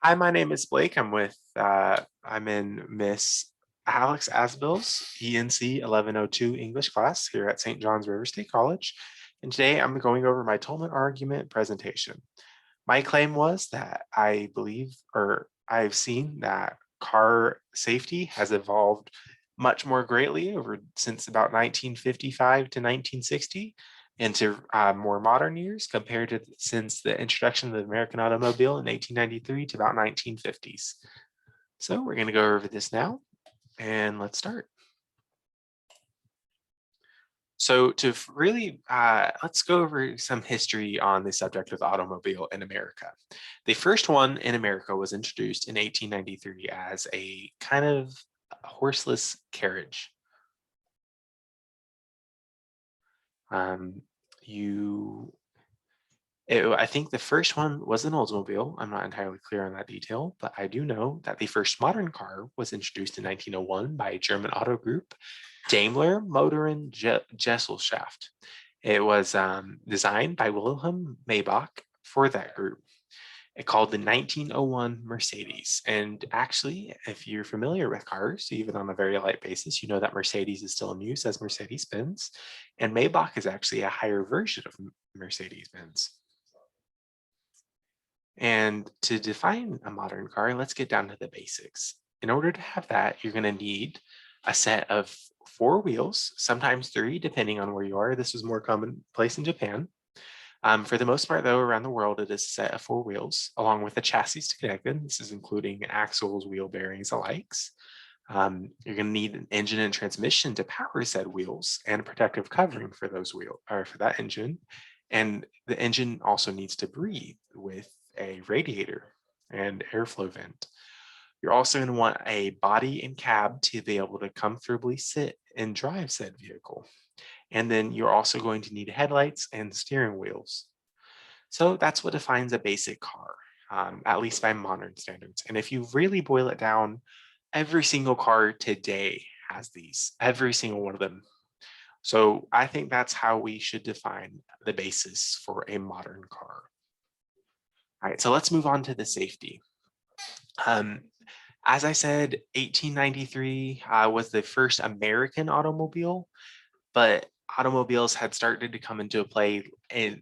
Hi, my name is Blake. I'm in Miss Alex Asbille's ENC 1102 English class here at St. John's River State College. And today I'm going over my Toulmin Argument presentation. My claim was that I believe, or I've seen that car safety has evolved much more greatly over since about 1955 to 1960 into more modern years compared to since the introduction of the American automobile in 1893 to about 1950s. So we're going to go over this now and let's start. So to really, let's go over some history on the subject of the automobile in America. The first one in America was introduced in 1893 as a kind of horseless carriage. Um, I think the first one was an Oldsmobile. I'm not entirely clear on that detail, but I do know that the first modern car was introduced in 1901 by a German auto group, Daimler Motoren Gesellschaft. It was designed by Wilhelm Maybach for that group. It called the 1901 Mercedes. And actually, if you're familiar with cars, even on a very light basis, you know that Mercedes is still in use as Mercedes-Benz, and Maybach is actually a higher version of Mercedes-Benz. And to define a modern car, let's get down to the basics. In order to have that, you're going to need a set of 4 wheels, sometimes 3, depending on where you are. This is more commonplace in Japan. For the most part, though, around the world, it is a set of 4 wheels, along with a chassis to connect them. This is including axles, wheel bearings, the likes. You're going to need an engine and transmission to power said wheels and a protective covering for those wheels or for that engine. And the engine also needs to breathe with a radiator and airflow vent. You're also going to want a body and cab to be able to comfortably sit and drive said vehicle. And then you're also going to need headlights and steering wheels. So that's what defines a basic car, at least by modern standards. And if you really boil it down, every single car today has these, every single one of them. So I think that's how we should define the basis for a modern car. All right, so let's move on to the safety. As I said, 1893 was the first American automobile, but automobiles had started to come into play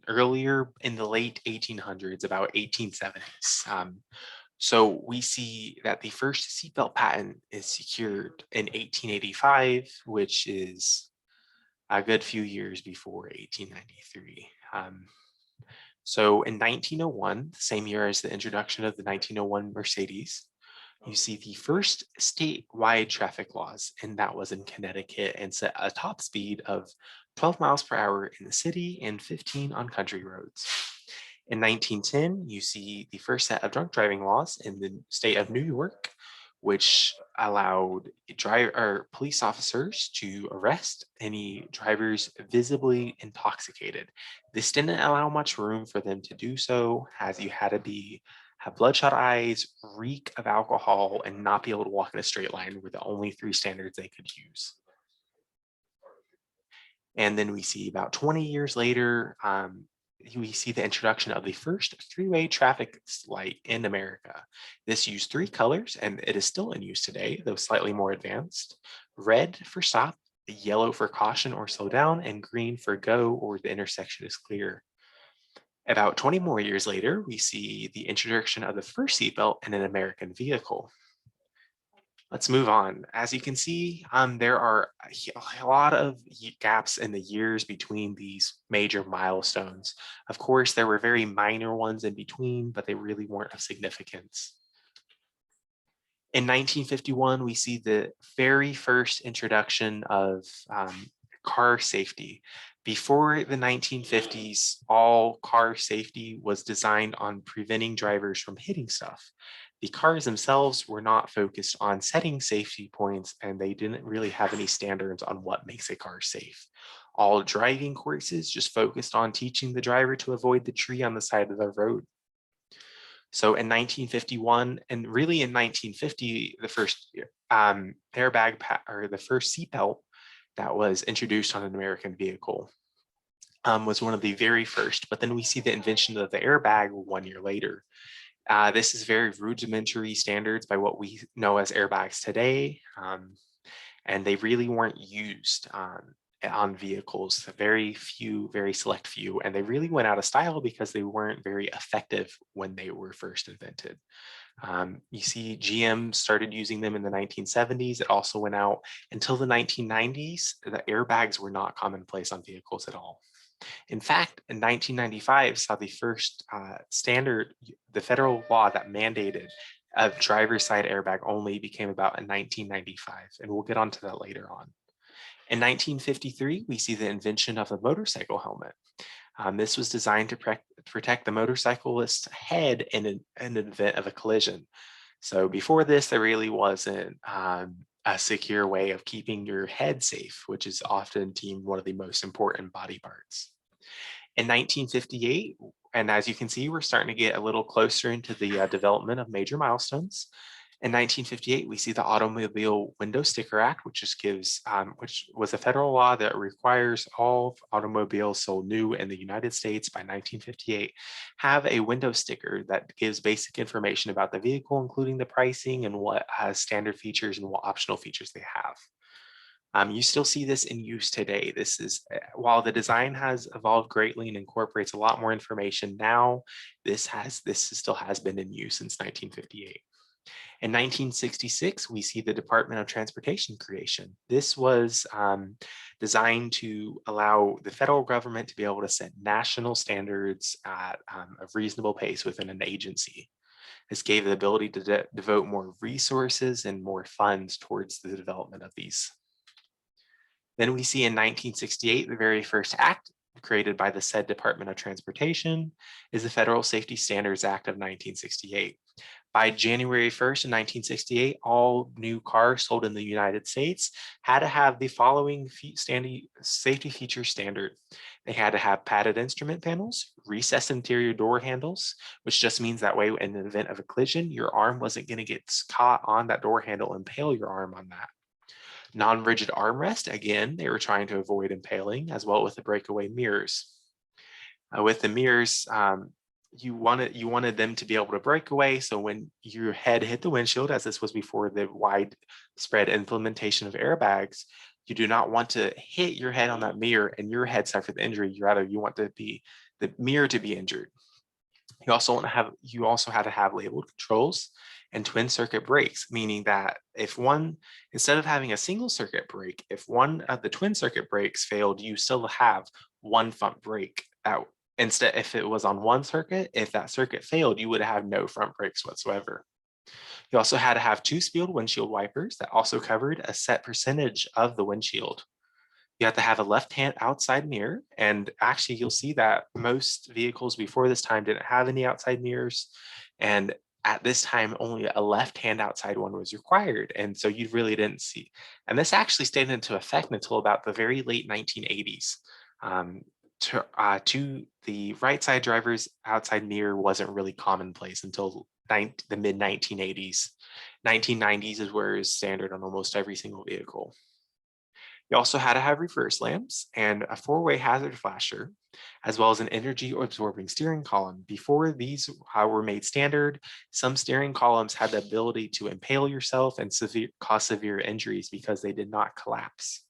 earlier in the late 1800s, about 1870s. So we see that the first seatbelt patent is secured in 1885, which is a good few years before 1893. So in 1901, the same year as the introduction of the 1901 Mercedes, you see the first statewide traffic laws, and that was in Connecticut, and set a top speed of 12 miles per hour in the city and 15 on country roads. In 1910, you see the first set of drunk driving laws in the state of New York, which allowed police officers to arrest any drivers visibly intoxicated. This didn't allow much room for them to do so, as you had to have bloodshot eyes, reek of alcohol, and not be able to walk in a straight line were the only 3 standards they could use. And then we see about 20 years later, we see the introduction of the first 3-way traffic light in America. This used 3 colors, and it is still in use today, though slightly more advanced. Red for stop, yellow for caution or slow down, and green for go or the intersection is clear. About 20 more years later, we see the introduction of the first seatbelt in an American vehicle. Let's move on. As you can see, there are a lot of gaps in the years between these major milestones. Of course, there were very minor ones in between, but they really weren't of significance. In 1951, we see the very first introduction of car safety. Before the 1950s, all car safety was designed on preventing drivers from hitting stuff. The cars themselves were not focused on setting safety points, and they didn't really have any standards on what makes a car safe. All driving courses just focused on teaching the driver to avoid the tree on the side of the road. So in 1951, and really in 1950, the first airbag or the first seatbelt that was introduced on an American vehicle was one of the very first. But then we see the invention of the airbag 1 year later. This is very rudimentary standards by what we know as airbags today, and they really weren't used on vehicles, very few, very select few, and they really went out of style because they weren't very effective when they were first invented. You see GM started using them in the 1970s. It also went out until the 1990s. The airbags were not commonplace on vehicles at all. In fact, in 1995 saw the first standard, the federal law that mandated a driver's side airbag only became about in 1995, and we'll get onto that later on. In 1953, we see the invention of a motorcycle helmet. This was designed to protect the motorcyclist's head in an event of a collision. So before this, there really wasn't a secure way of keeping your head safe, which is often deemed one of the most important body parts. In 1958, and as you can see, we're starting to get a little closer into the development of major milestones. In 1958, we see the Automobile Window Sticker Act, which was a federal law that requires all automobiles sold new in the United States by 1958 have a window sticker that gives basic information about the vehicle, including the pricing and what has standard features and what optional features they have. You still see this in use today. This is, while the design has evolved greatly and incorporates a lot more information now, this still has been in use since 1958. In 1966, we see the Department of Transportation creation. This was designed to allow the federal government to be able to set national standards at a reasonable pace within an agency. This gave the ability to devote more resources and more funds towards the development of these. Then we see in 1968, the very first act created by the said Department of Transportation is the Federal Safety Standards Act of 1968. By January 1st in 1968, all new cars sold in the United States had to have the following safety feature standard. They had to have padded instrument panels, recessed interior door handles, which just means that way in the event of a collision, your arm wasn't going to get caught on that door handle and impale your arm on that. Non-rigid armrest, again, they were trying to avoid impaling, as well with the breakaway mirrors. With the mirrors, you wanted them to be able to break away, so when your head hit the windshield, as this was before the widespread implementation of airbags, you do not want to hit your head on that mirror and your head suffer the injury. You want the mirror to be injured. You also had to have labeled controls and twin circuit brakes, meaning that instead of having a single circuit brake, if one of the twin circuit brakes failed, you still have one front brake. Instead, if it was on one circuit, if that circuit failed, you would have no front brakes whatsoever. You also had to have 2-speed windshield wipers that also covered a set percentage of the windshield. You have to have a left-hand outside mirror, and actually you'll see that most vehicles before this time didn't have any outside mirrors, and at this time only a left-hand outside one was required, and so you really didn't see. And this actually stayed into effect until about the very late 1980s. To the right side driver's outside mirror wasn't really commonplace until the mid 1980s. 1990s is where it's standard on almost every single vehicle. You also had to have reverse lamps and a 4-way hazard flasher, as well as an energy absorbing steering column. Before these were made standard, some steering columns had the ability to impale yourself and cause severe injuries because they did not collapse.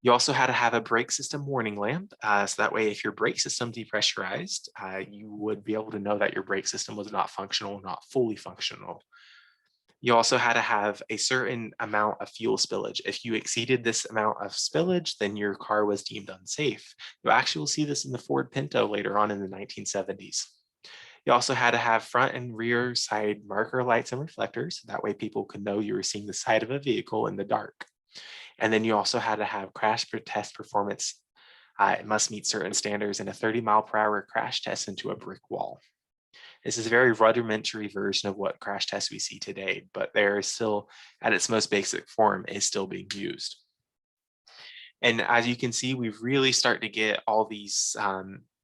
You also had to have a brake system warning lamp, so that way if your brake system depressurized, you would be able to know that your brake system was not functional, not fully functional. You also had to have a certain amount of fuel spillage. If you exceeded this amount of spillage, then your car was deemed unsafe. You actually will see this in the Ford Pinto later on in the 1970s. You also had to have front and rear side marker lights and reflectors. That way people could know you were seeing the side of a vehicle in the dark. And then you also had to have crash test performance. It must meet certain standards and a 30-mile-per-hour crash test into a brick wall. This is a very rudimentary version of what crash tests we see today, but there is still, at its most basic form, is still being used. And as you can see, we really start to get all these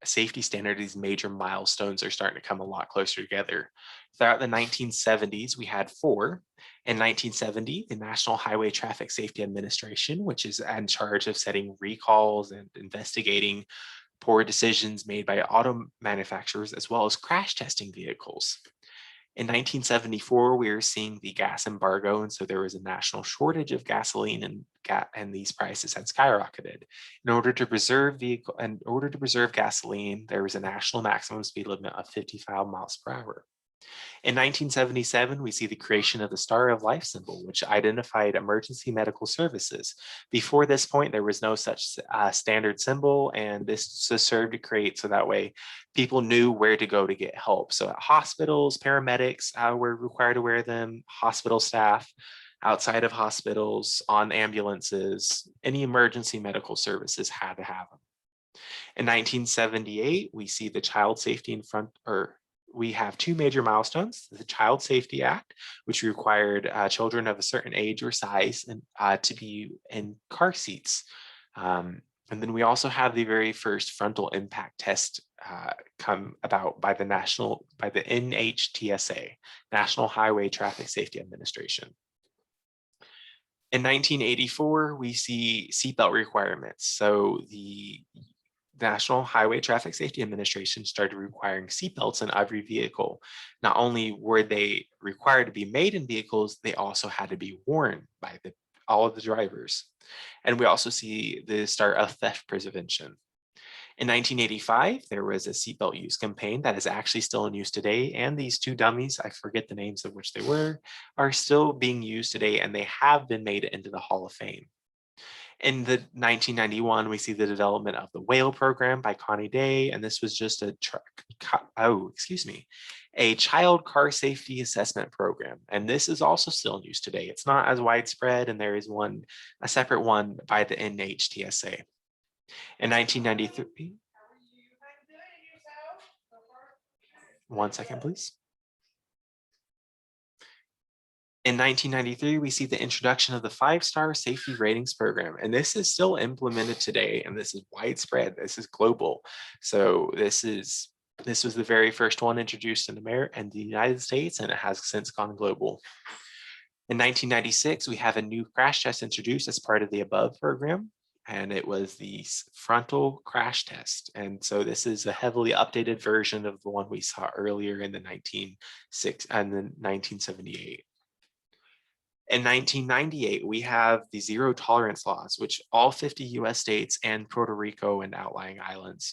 safety standards, these major milestones are starting to come a lot closer together. Throughout the 1970s, we had 4. In 1970, the National Highway Traffic Safety Administration, which is in charge of setting recalls and investigating poor decisions made by auto manufacturers, as well as crash testing vehicles. In 1974, we were seeing the gas embargo, and so there was a national shortage of gasoline, and these prices had skyrocketed. In order to preserve gasoline, there was a national maximum speed limit of 55 miles per hour. In 1977, we see the creation of the Star of Life symbol, which identified emergency medical services. Before this point, there was no such standard symbol, and this served to create so that way people knew where to go to get help. So at hospitals, paramedics were required to wear them, hospital staff, outside of hospitals, on ambulances, any emergency medical services had to have them. In 1978, we see the child safety we have two major milestones: the Child Safety Act, which required children of a certain age or size to be in car seats. And then we also have the very first frontal impact test come about by the NHTSA, National Highway Traffic Safety Administration. In 1984, we see seatbelt requirements. So the National Highway Traffic Safety Administration started requiring seatbelts in every vehicle. Not only were they required to be made in vehicles, they also had to be worn by all of the drivers. And we also see the start of theft prevention. In 1985, there was a seatbelt use campaign that is actually still in use today. And these two dummies, I forget the names of which they were, are still being used today, and they have been made into the Hall of Fame. In the 1991, we see the development of the Whale program by Connie Day, and this was just a child car safety assessment program. And this is also still in use today. It's not as widespread, and there is a separate one by the NHTSA. In 1993, one second, please. In 1993, we see the introduction of the 5-star safety ratings program, and this is still implemented today, and this is widespread. This is global. So this was the very first one introduced in America and the United States, and it has since gone global. In 1996, we have a new crash test introduced as part of the above program, and it was the frontal crash test. And so this is a heavily updated version of the one we saw earlier in the 1978. In 1998, we have the zero tolerance laws, which all 50 US states and Puerto Rico and outlying islands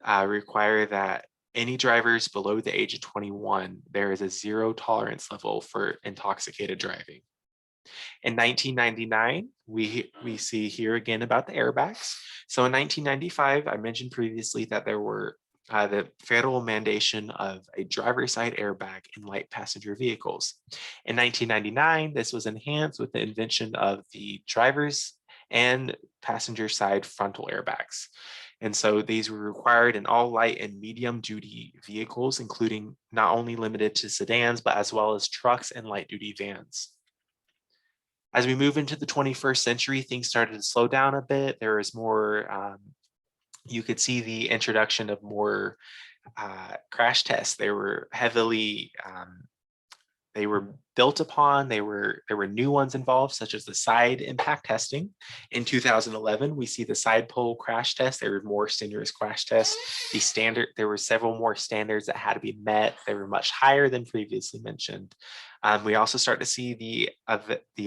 require that any drivers below the age of 21, there is a zero tolerance level for intoxicated driving. In 1999, we see here again about the airbags. So in 1995, I mentioned previously that there were the federal mandation of a driver's side airbag in light passenger vehicles. In 1999, this was enhanced with the invention of the driver's and passenger side frontal airbags. And so these were required in all light and medium duty vehicles, including not only limited to sedans, but as well as trucks and light duty vans. As we move into the 21st century, things started to slow down a bit. There was more you could see the introduction of more crash tests. They were heavily, they were built upon. There were new ones involved, such as the side impact testing. In 2011, we see the side pole crash test. There were more strenuous crash tests. There were several more standards that had to be met. They were much higher than previously mentioned. We also start to see the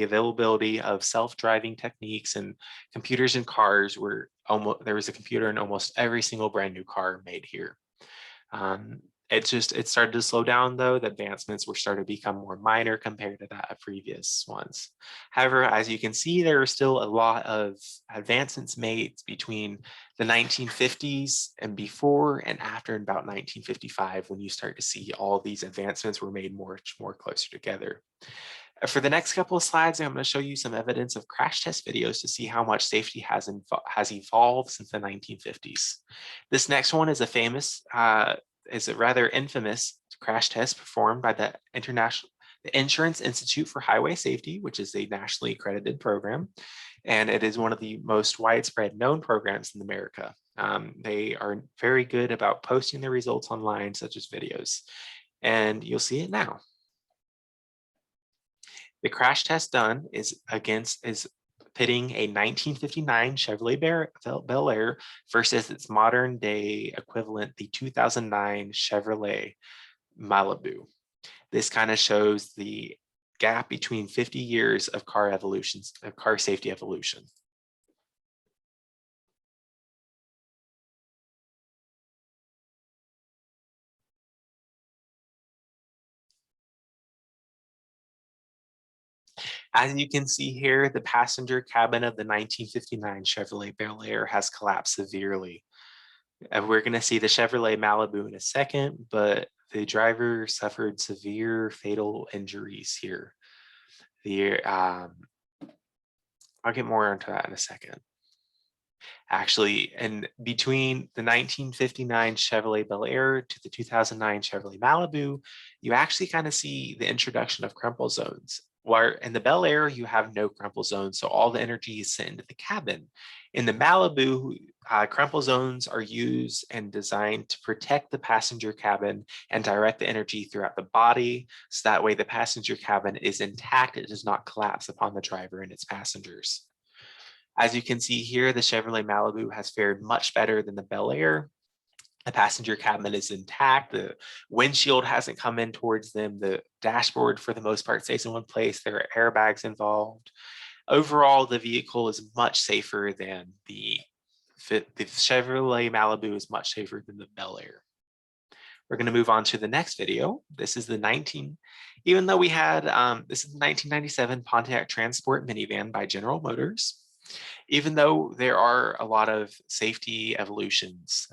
availability of self-driving techniques, and computers in cars there was a computer in almost every single brand new car made here. It started to slow down, though. The advancements were starting to become more minor compared to that of previous ones. However, as you can see, there are still a lot of advancements made between the 1950s and before and after about 1955, when you start to see all these advancements were made much more closer together. For the next couple of slides, I'm going to show you some evidence of crash test videos to see how much safety has evolved since the 1950s. This next one is a rather infamous crash test performed by the Insurance Institute for Highway Safety, which is a nationally accredited program, and it is one of the most widespread known programs in America. They are very good about posting their results online, such as videos, and you'll see it now. The crash test done is pitting a 1959 Chevrolet Bel Air versus its modern day equivalent, the 2009 Chevrolet Malibu. This kind of shows the gap between 50 years of car evolutions, of car safety evolution. As you can see here, the passenger cabin of the 1959 Chevrolet Bel Air has collapsed severely. We're going to see the Chevrolet Malibu in a second, but the driver suffered severe fatal injuries here. I'll get more into that in a second. Actually, and between the 1959 Chevrolet Bel Air to the 2009 Chevrolet Malibu, you actually kind of see the introduction of crumple zones. Where in the Bel Air, you have no crumple zones, so all the energy is sent into the cabin. In the Malibu, crumple zones are used and designed to protect the passenger cabin and direct the energy throughout the body, so that way the passenger cabin is intact, it does not collapse upon the driver and its passengers. As you can see here, the Chevrolet Malibu has fared much better than the Bel Air. The passenger cabin is intact. The windshield hasn't come in towards them. The dashboard, for the most part, stays in one place. There are airbags involved. Overall, the vehicle is much safer than the Chevrolet Malibu is much safer than the Bel Air. We're going to move on to the next video. This is the even though we had, this is the 1997 Pontiac Transport minivan by General Motors. Even though there are a lot of safety evolutions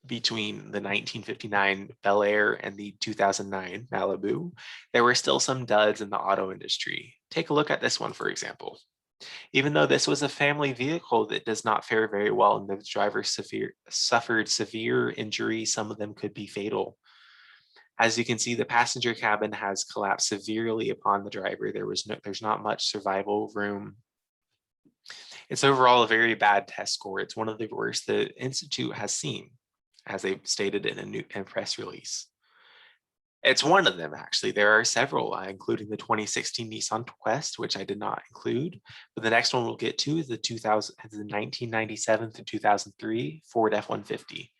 between the 1959 Bel Air and the 2009 Malibu, there were still some duds in the auto industry. Take a look at this one, for example. Even though this was a family vehicle that does not fare very well and the driver suffered severe injury, some of them could be fatal. As you can see, the passenger cabin has collapsed severely upon the driver. There's not much survival room. It's overall a very bad test score. It's one of the worst the Institute has seen, as they stated in a press release. It's one of them, actually. There are several, including the 2016 Nissan Quest, which I did not include. But the next one we'll get to is the 1997 to 2003 Ford F-150.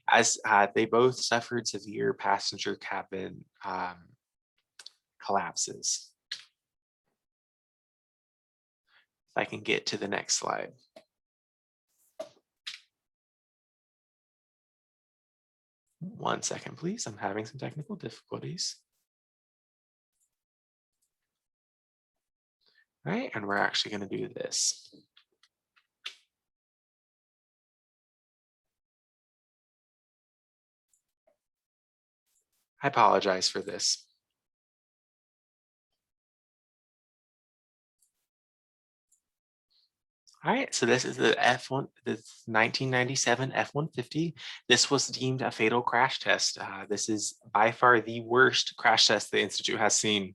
As they both suffered severe passenger cabin collapses. If I can get to the next slide. One second, please. I'm having some technical difficulties. All right, and we're actually going to do this. I apologize for this. All right, so this is the 1997 F-150. This was deemed a fatal crash test. This is by far the worst crash test the Institute has seen.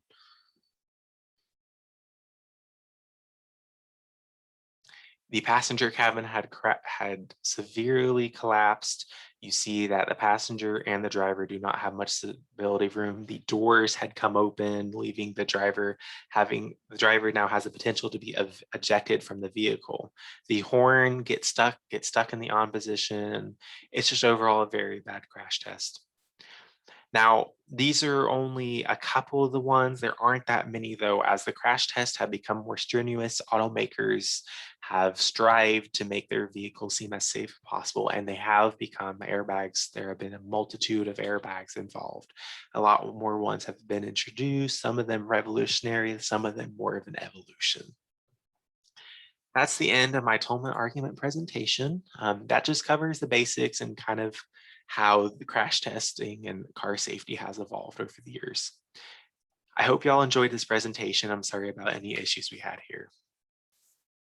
The passenger cabin had severely collapsed. You see that the passenger and the driver do not have much stability room. The doors had come open, leaving the driver now has the potential to be ejected from the vehicle. The horn gets stuck in the on position. It's just overall a very bad crash test. Now, these are only a couple of the ones. There aren't that many, though. As the crash tests have become more strenuous, automakers have strived to make their vehicles seem as safe as possible, and they have become airbags. There have been a multitude of airbags involved. A lot more ones have been introduced, some of them revolutionary, some of them more of an evolution. That's the end of my Toulmin argument presentation. That just covers the basics and kind of how the crash testing and car safety has evolved over the years. I hope y'all enjoyed this presentation. I'm sorry about any issues we had here.